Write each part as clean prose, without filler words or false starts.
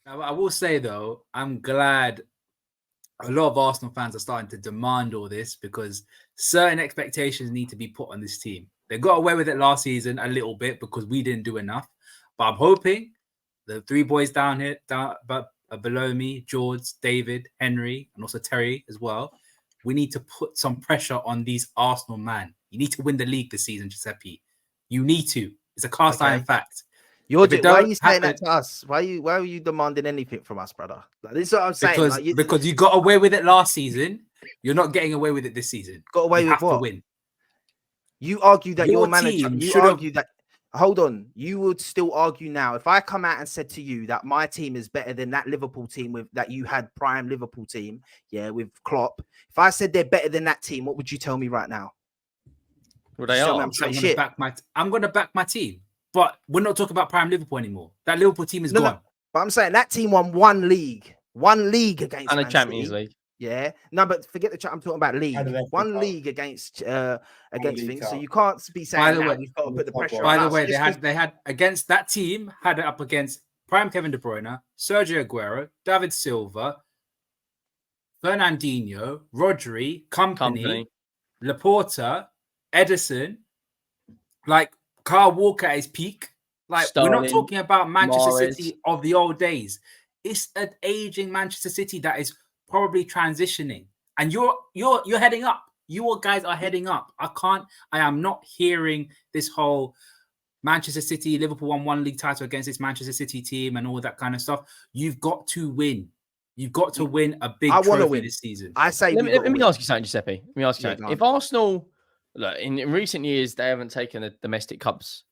I will say though, I'm glad a lot of Arsenal fans are starting to demand all this because certain expectations need to be put on this team. They got away with it last season a little bit because we didn't do enough. But I'm hoping the three boys down here, below me, George, David, Henry, and also Terry as well. We need to put some pressure on these Arsenal man. You need to win the league this season, Giuseppe. You need to. It's a cast iron fact. Why are you saying that to us? Why are you demanding anything from us, brother? Like, this is what I'm saying. Because you got away with it last season. You're not getting away with it this season. Got away with what? To win. You argue that your manager. You argue that. Hold on. You would still argue now. If I come out and said to you that my team is better than that Liverpool team that you had prime Liverpool team, with Klopp. If I said they're better than that team, what would you tell me right now? Well, they are. I'm going to back my team. But we're not talking about prime Liverpool anymore. That Liverpool team is gone. No. But I'm saying that team won one league against and a Champions League. Yeah, no, but forget the. I'm talking about league. One league against things. So you can't be saying we've got to put the pressure. By the way, they had against that team had it up against prime Kevin De Bruyne, Sergio Aguero, David Silva, Fernandinho, Rodri, Company. Laporta, Edison, like. Kyle Walker at his peak. Like Sterling, we're not talking about Manchester City of the old days. It's an aging Manchester City that is probably transitioning. And you're heading up. You guys are heading up. I am not hearing this whole Manchester City, Liverpool won one league title against this Manchester City team and all that kind of stuff. You've got to win. You've got to win a big trophy this season. I say let me ask you something, Giuseppe. Let me ask you something. If Arsenal look, in recent years, they haven't taken the domestic cups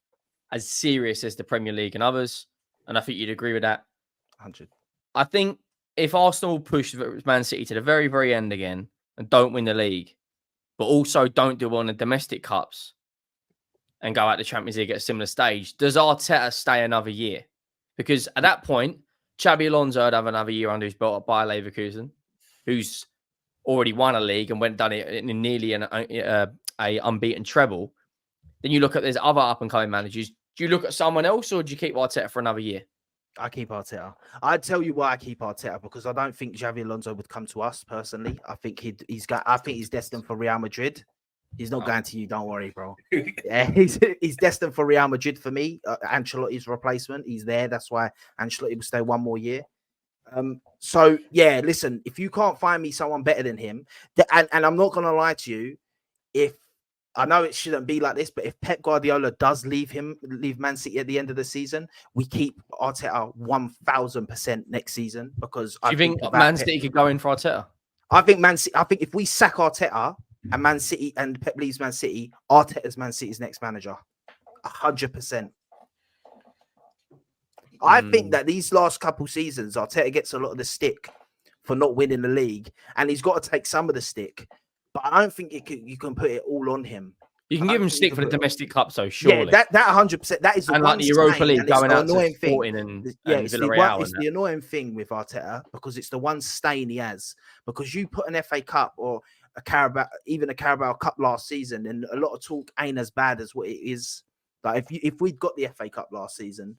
as serious as the Premier League and others, and I think you'd agree with that. 100. I think if Arsenal push Man City to the very, very end again and don't win the league, but also don't do on the domestic cups and go out the Champions League at a similar stage, does Arteta stay another year? Because at that point, Xabi Alonso would have another year under his belt by Leverkusen, who's already won a league and done it in nearly a unbeaten treble. Then you look at there's other up and coming managers. Do you look at someone else or do you keep Arteta for another year? I keep Arteta. I'd tell you why I keep Arteta, because I don't think Xabi Alonso would come to us personally. I think he's destined for Real Madrid. He's not going to you. Don't worry, bro. Yeah, he's destined for Real Madrid for me. Ancelotti's replacement. He's there. That's why Ancelotti will stay one more year. So yeah, listen, if you can't find me someone better than him, and I'm not going to lie to you, if I know it shouldn't be like this, but if Pep Guardiola does leave Man City at the end of the season, we keep Arteta 1000% next season, because do you think Man City could go in for Arteta? I think if we sack Arteta and Man City and Pep leaves Man City, Arteta's Man City's next manager, 100%. I think that these last couple seasons, Arteta gets a lot of the stick for not winning the league, and he's got to take some of the stick. But I don't think you can put it all on him. You can give him stick for the domestic cup, so surely. Yeah, that 100%. That is the like the Europa League going out to Sporting and Villarreal. It's the annoying thing with Arteta, because it's the one stain he has. Because you put an FA Cup or a Carabao, even a Carabao Cup last season, and a lot of talk ain't as bad as what it is. Like if we'd got the FA Cup last season,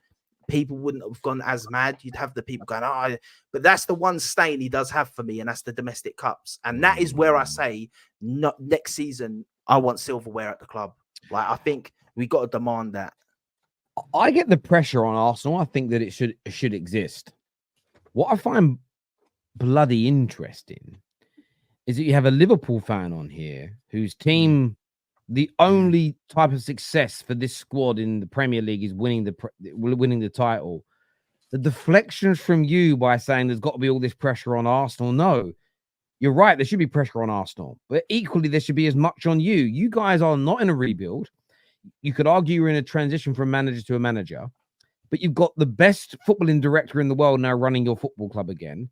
people wouldn't have gone as mad. You'd have the people going, but that's the one stain he does have for me, and that's the domestic cups. And that is where I say, next season, I want silverware at the club. Like, I think we got to demand that. I get the pressure on Arsenal. I think that it should exist. What I find bloody interesting is that you have a Liverpool fan on here whose team, the only type of success for this squad in the Premier League is winning the title. The deflections from you by saying there's got to be all this pressure on Arsenal. No, you're right. There should be pressure on Arsenal, but equally there should be as much on you. You guys are not in a rebuild. You could argue you're in a transition from manager to a manager, but you've got the best footballing director in the world now running your football club again.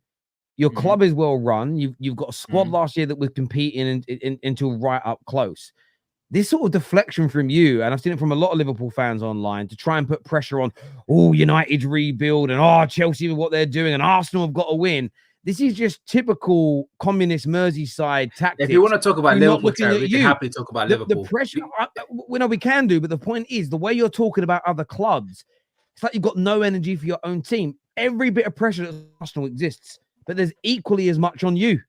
Your club is well run. You've got a squad last year that was competing until right up close. This sort of deflection from you, and I've seen it from a lot of Liverpool fans online, to try and put pressure on, United rebuild, and Chelsea with what they're doing, and Arsenal have got to win. This is just typical communist Merseyside tactics. If you want to talk about Liverpool, Terry, we can happily talk about Liverpool. The pressure, we can do, but the point is, the way you're talking about other clubs, it's like you've got no energy for your own team. every bit of pressure at Arsenal exists, but there's equally as much on you,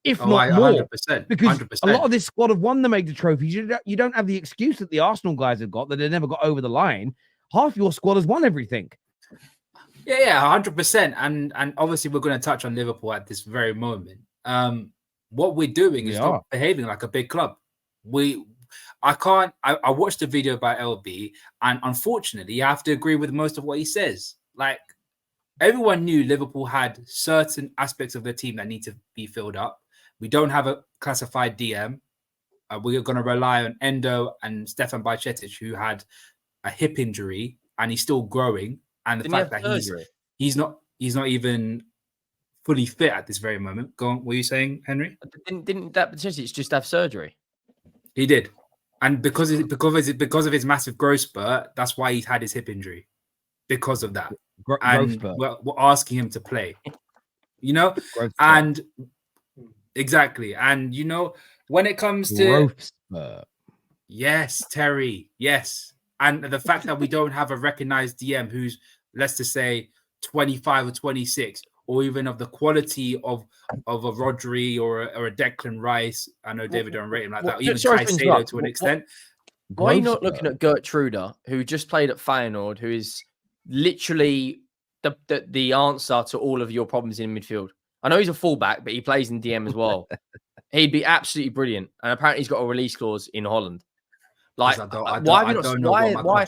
if not more. 100%, because 100%. a lot of this squad have won the major trophies. You don't have the excuse that the Arsenal guys have got that they never got over the line. Half your squad has won everything. Yeah, 100%. And obviously we're going to touch on Liverpool at this very moment. What we're doing is not behaving like a big club. I watched a video by LB, and unfortunately, you have to agree with most of what he says. Like, everyone knew Liverpool had certain aspects of their team that need to be filled up. We don't have a classified DM. We're going to rely on Endo and Stefan Bajcetic, who had a hip injury and he's still growing. And the fact that he's not even fully fit at this very moment. Go on, what were you saying, Henry? Didn't that Bajcetic just have surgery? He did. And because of his massive growth spurt, that's why he's had his hip injury. Because of that. And we're asking him to play. You know? And exactly. And you know, when it comes to yes, Terry, yes. And the fact that we don't have a recognized DM who's, let's just say, 25 or 26, or even of the quality of a Rodri or a Declan Rice. I know David don't rate him like that. Even Caicedo to an extent. Why are you not looking at Gertrude, who just played at Feyenoord, who is literally the answer to all of your problems in midfield? I know he's a fullback, but he plays in DM as well. He'd be absolutely brilliant. And apparently he's got a release clause in Holland. Like, why have you not? Why?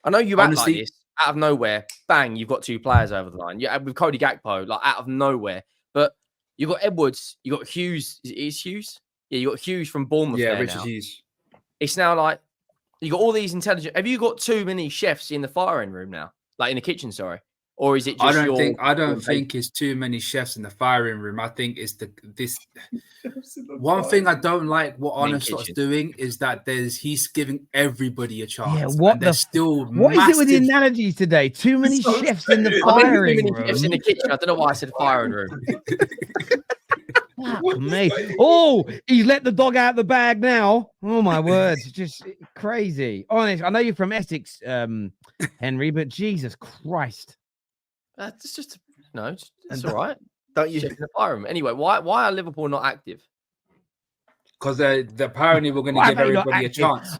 I know you act like this out of nowhere. Bang! You've got two players over the line. Yeah, with Cody Gakpo, like out of nowhere. But you got Edwards. You got Hughes. Is Hughes? Yeah, you got Hughes from Bournemouth. Yeah, Richard Hughes. It's now like you got all these intelligent. Have you got too many chefs in the firing room now? Like in the kitchen, sorry. Or is it just I don't think it's too many chefs in the firing room. I think it's this one thing I don't like what Arne Slot's doing is that he's giving everybody a chance. Yeah, what is it with the analogies today? Too many chefs in the firing room. Chefs in the kitchen. I don't know why I said firing room. Me. Oh, he's let the dog out of the bag now. Oh my word, just crazy. Honest, I know you're from Essex, Henry, but Jesus Christ. It's just it's all right. Don't you check the fire room anyway? Why are Liverpool not active? Because apparently we're going to give everybody a chance.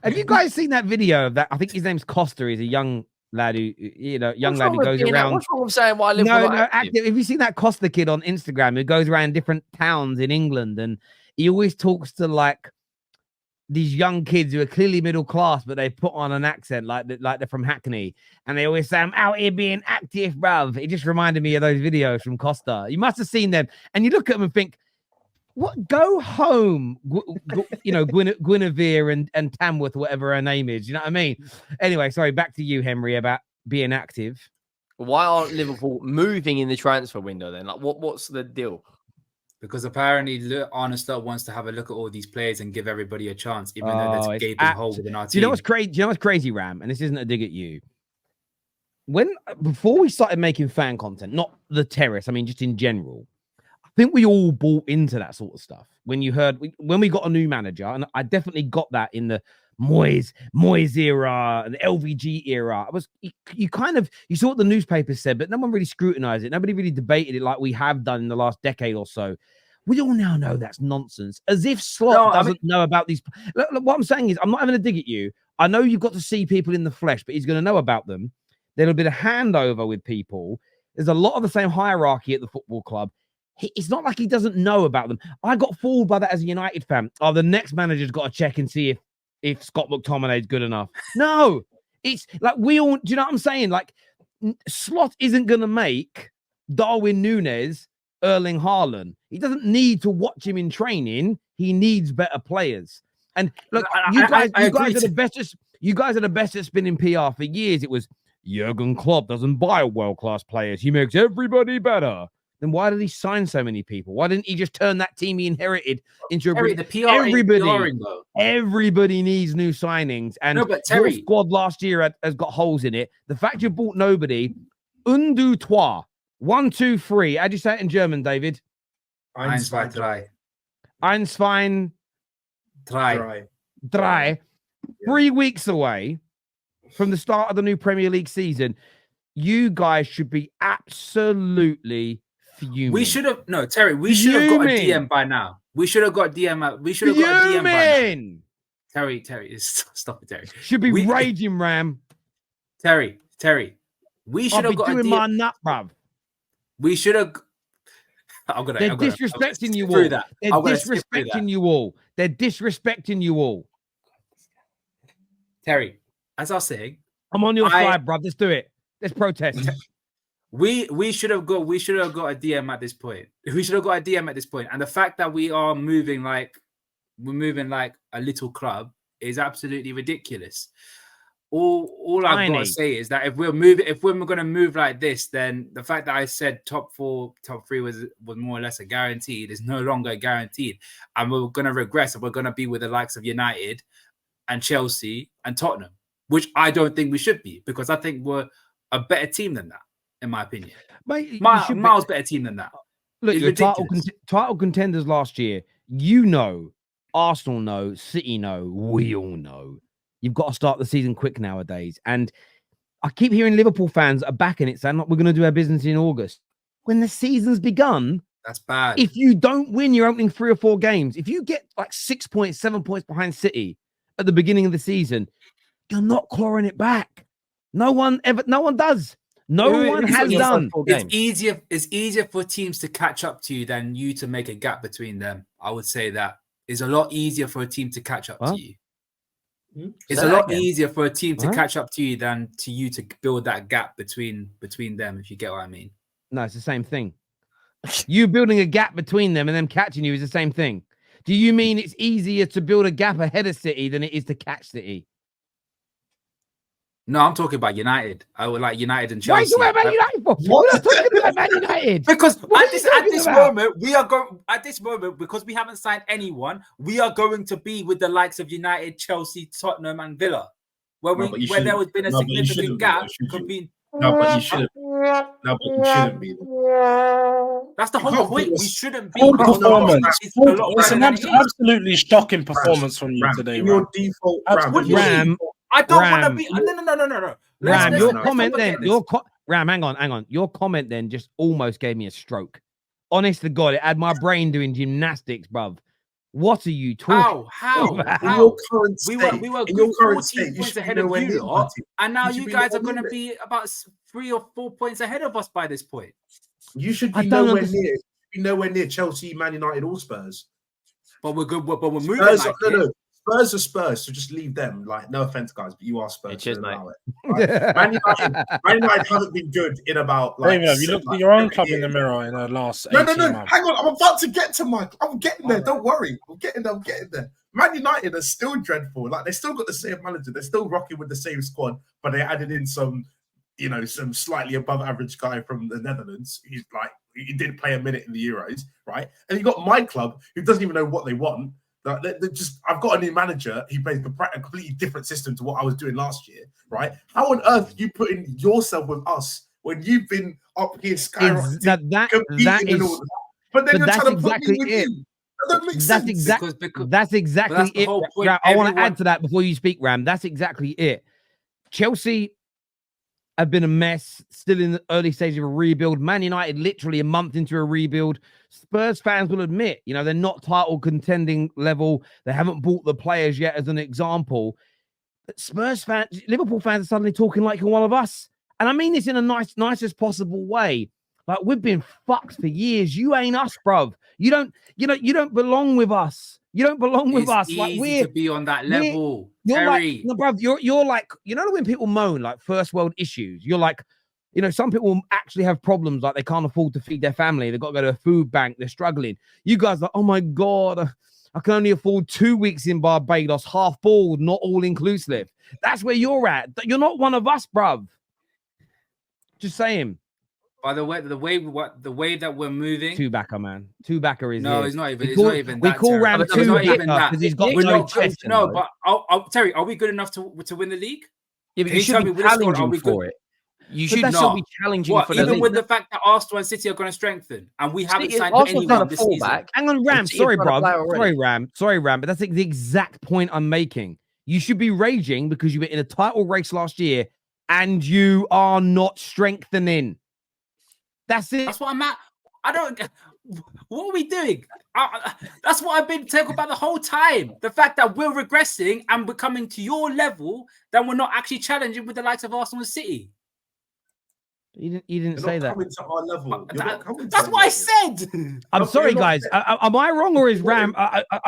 Have you guys seen that video of that? I think his name's Costa. He's a young lad who who goes around. What's wrong with saying why Liverpool not active? Have you seen that Costa kid on Instagram who goes around different towns in England and he always talks to like these young kids who are clearly middle class, but they put on an accent like they're from Hackney. And they always say, I'm out here being active, bruv. It just reminded me of those videos from Costa. You must have seen them. And you look at them and think, what? Go home, Guinevere and Tamworth, whatever her name is. You know what I mean? Anyway, sorry, back to you, Henry, about being active. Why aren't Liverpool moving in the transfer window then? Like, what's the deal? Because apparently Arne Slot wants to have a look at all these players and give everybody a chance, even though there's a gaping hole within our team. Do you know what's crazy? Do you know what's crazy, Ram? And this isn't a dig at you. Before we started making fan content, not the Terrace, I mean just in general, I think we all bought into that sort of stuff. When we got a new manager, and I definitely got that in the Moyes era and the LVG era. You saw what the newspapers said, but no one really scrutinized it. Nobody really debated it like we have done in the last decade or so. We all now know that's nonsense. As if Slot doesn't know about these. Look, what I'm saying is, I'm not having a dig at you. I know you've got to see people in the flesh, but he's going to know about them. There'll be a handover with people. There's a lot of the same hierarchy at the football club. It's not like he doesn't know about them. I got fooled by that as a United fan. Oh, the next manager's got to check and see if Scott McTominay is good enough. No, it's like do you know what I'm saying? Like, Slot isn't going to make Darwin Núñez Erling Haaland. He doesn't need to watch him in training. He needs better players. And look, you guys are the best. You guys are the best at spinning PR for years. It was Jurgen Klopp doesn't buy world-class players. He makes everybody better. Then why did he sign so many people? Why didn't he just turn that team he inherited into everybody needs new signings. And your squad last year has got holes in it. The fact you bought nobody, un, deux, trois. 1, 2, 3. How do you say it in German, David? Eins, zwei, drei. Eins, zwei, drei. 3 weeks away from the start of the new Premier League season. you guys should be absolutely fuming. We should have Terry. We should have got a DM by now. We should have got DM. We should have got a DM by now. Terry, stop it, Terry. Should be raging, Ram. Terry. We should have got doing a DM. my nut, bruv. We should have. They're disrespecting you all. They're disrespecting you all. They're disrespecting you all. Terry, as I was saying, I'm on your side, bruv. Let's do it. Let's protest. We should have got a DM at this point. We should have got a DM at this point. And the fact that we're moving like a little club is absolutely ridiculous. All I've got to say is that if we're going to move like this, then the fact that I said top 3 was more or less a guaranteed is no longer guaranteed, and we're going to regress, and we're going to be with the likes of United and Chelsea and Tottenham, which I don't think we should be, because I think we're a better team than that, in my opinion. Mate, miles better team than that. Look, your title contenders last year. Arsenal know, City know, we all know. You've got to start the season quick nowadays. And I keep hearing Liverpool fans are backing it, saying, we're going to do our business in August. When the season's begun, that's bad. If you don't win your opening 3 or 4 games, if you get like 6 points, 7 points behind City at the beginning of the season, you're not clawing it back. No one does. No one has done. It's easier for teams to catch up to you than you to make a gap between them. I would say that it's a lot easier for a team to catch up to you. It's a lot easier for a team to catch up to you than to you to build that gap between them, if you get what I mean. No, it's the same thing. You building a gap between them and them catching you is the same thing. Do you mean it's easier to build a gap ahead of City than it is to catch City? No, I'm talking about United. I would like United and Chelsea. Why are you talking about United for? What are you talking about Man United? Because at this moment, we are going. At this moment, because we haven't signed anyone, we are going to be with the likes of United, Chelsea, Tottenham, and Villa, where there has been a significant gap. No, but you shouldn't. No, but you shouldn't be. That's the whole point. We shouldn't be. Performance. It's an absolutely shocking performance from you today. Your default, Ram. I don't want to be. No. Ram, your comment then. Ram, hang on. Your comment then just almost gave me a stroke. Honest to God, it had my brain doing gymnastics, bruv. What are you talking? How? In your current state, we were good 14 points ahead of you lot, and now you guys are going to be about 3 or 4 points ahead of us by this point. You should be nowhere near Chelsea, Man United, or Spurs. But we're good. But we're moving. No. Spurs are Spurs, so just leave them. Like, no offense, guys, but you are Spurs. Cheers, mate. Right? Man United haven't been good in about like. You looked at your own club in the mirror in the last. No. Hang on, I'm about to get to Mike. I'm getting there. Don't worry. I'm getting there. Man United are still dreadful. Like, they still got the same manager. They're still rocking with the same squad, but they added in some slightly above average guy from the Netherlands. He didn't play a minute in the Euros, right? And you got my club, who doesn't even know what they want. I've got a new manager. He plays a completely different system to what I was doing last year, right? How on earth are you putting yourself with us when you've been up here skyrocketing? But then you're trying to put me with you. That's exactly it. I want to add to that before you speak, Ram. That's exactly it. Chelsea have been a mess, still in the early stage of a rebuild. Man United, literally a month into a rebuild. Spurs fans will admit, they're not title contending level. They haven't bought the players yet, as an example. But Spurs fans, Liverpool fans are suddenly talking like you're one of us. And I mean this in a nicest possible way. Like, we've been fucked for years. You ain't us, bruv. You don't belong with us. You don't belong with us. Like, we're to be on that level. You're like, no, bruv, you're like, when people moan like first world issues, you're like, some people actually have problems, like they can't afford to feed their family. They've got to go to a food bank. They're struggling. You guys are like, oh my God, I can only afford 2 weeks in Barbados, half board, not all inclusive. That's where you're at. You're not one of us, bruv. Just saying. By the way that we're moving, two-backer, man. Two-backer is no, here. it's not even. We call Ram two-backer because he's got no chest. No, but Terry, are we good enough to win the league? Yeah, but you should be challenging for it. You should not be challenging for the even league. with the fact that Arsenal and City are going to strengthen, and we haven't signed anyone this season. Hang on, Ram. Sorry, bruv. Sorry, Ram. But that's the exact point I'm making. You should be raging because you were in a title race last year and you are not strengthening. That's it. That's what I'm at. I don't. What are we doing? That's what I've been talking about the whole time. The fact that we're regressing and we're coming to your level, then we're not actually challenging with the likes of Arsenal and City. You didn't say that. Coming to our level. That's what I said. I'm sorry, guys. Am I wrong or is Ram?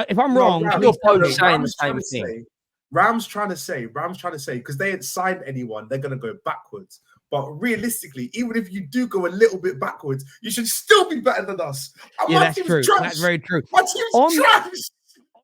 If I'm wrong, you're both saying the same thing. Ram's trying to say, because they ain't signed anyone, they're going to go backwards. But realistically, even if you do go a little bit backwards, you should still be better than us. Yeah, that's true. That's very true. My team's trash.